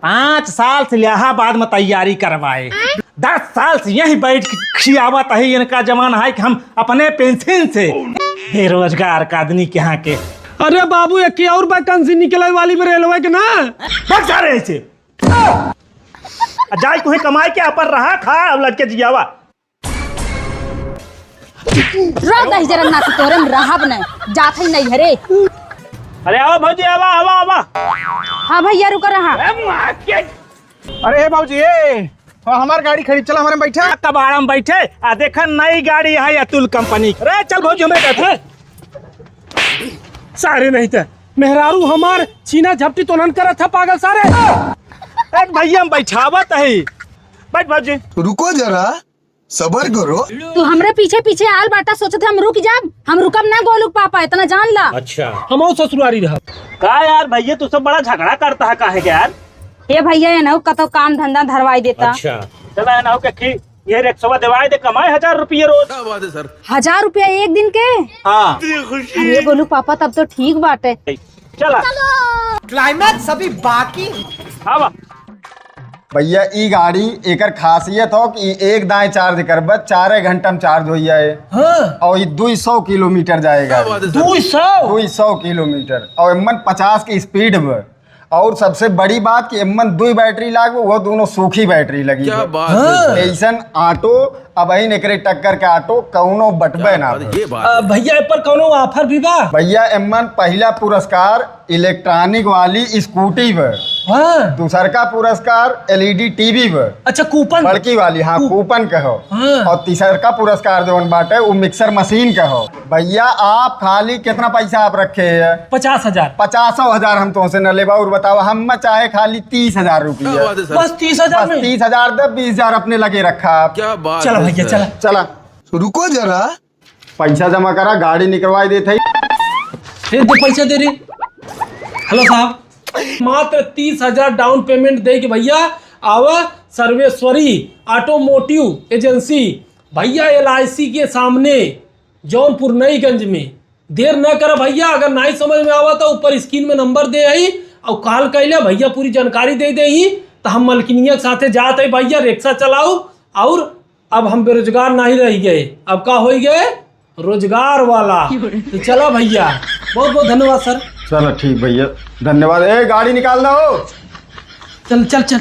5 साल से इलाहाबाद में तैयारी करवाए, 10 साल से यही बैठ के खियावत है। इनका जमाना है कि हम अपने पेंशन से बेरोजगार का आदमी के यहाँ के। अरे बाबू एक और वैकेंसी निकले वाली में रेलवे के ना बक जा रहे थे जाए तुम्हें कमाई के पर रहा खा अब लड़के जियावा रह जरा ना तोरे में रहब नहीं जात ही नहीं हरे। अरे आवा भौजी आवा आवा आवा। हाँ भैया रुक रहा। अरे भाजी हमार गाड़ी खरीद चला हमारे बैठा कबाड़ा में बैठे आ देखा नई गाड़ी है अतुल कंपनी। अरे चल भौजी हमें कहते सारे नहीं थे मेहरारू हमार छीना झपटी तो नन करत था पागल सारे। एक भैया हम बैठावत है। बैठ भौजी। रुको जरा सबर करो। तू हमरे पीछे पीछे आल बाटा सोचते हम रुक जाब, हम रुकब ना गोलुक पापा इतना जान ला। अच्छा हम ससुरारी रहा का यार भैया तू सब बड़ा झगड़ा करता है काहे के यार। ये भैया ये ना कतो काम धंधा धरवाई देता। अच्छा चला है ना हो के ये रिक्शा दिवाई दे कमाए 1000 रुपये रोज। क्या बात है सर। 1000 रुपया एक दिन के। हाँ अरे गोलू पापा तब तो ठीक बाटे। चला क्लाइमैक्स अभी बाकी। आवा भैया ई गाड़ी एकर खासियत हो कि एक दाएं चार्ज करब 4 घंटा में चार्ज हो जाए। हाँ। और ये 200 किलोमीटर जाएगा। 200 किलोमीटर और एमन 50 की स्पीड में। और सबसे बड़ी बात कि एमन 2 बैटरी लागू वो दोनों सूखी बैटरी लगी। क्या बात है। ऐसन ऑटो अब ही निकले टक्कर के ऑटो कौनो बटबे ना। ये बात भैया पर कौनो ऑफर भी बा। भैया एमन पहला पुरस्कार इलेक्ट्रॉनिक वाली स्कूटी पर। हाँ। दूसर का पुरस्कार LED टीवी पर। अच्छा कूपन बड़की वाली हाँ कूपन कहो। हाँ। और तीसर का पुरस्कार जो बाटे वो मिक्सर मशीन कहो। भैया आप खाली कितना पैसा आप रखे है? 50,000। 50,000 हम तुमसे न लेबा और बताओ हम चाहे खाली 30,000 रुपया। बस 30,000 बस 30,000 दे 20,000 अपने लगे रखा आप। क्या बात चलो भैया चला चला रुको जरा पैसा जमा करा गाड़ी निकलवाई देते। फिर दे पैसा दे रही। हेलो साहब मात्र 30,000 डाउन पेमेंट दे के भैया आवा सर्वेश्वरी ऑटोमोटिव एजेंसी भैया LIC के सामने जौनपुर नईगंज में। देर न कर भैया, अगर नहीं समझ में आवा तो ऊपर स्क्रीन में नंबर दे आई और कॉल कैले भैया पूरी जानकारी दे दे ही तो हम मलकिनिया के साथे जाते भैया रिक्शा चलाऊ। और अब हम बेरोजगार नहीं रह गए, अब का हो गए रोजगार वाला। तो चलो भैया बहुत बहुत धन्यवाद सर। चलो ठीक भैया धन्यवाद। गाड़ी निकाल दो। चल चल चल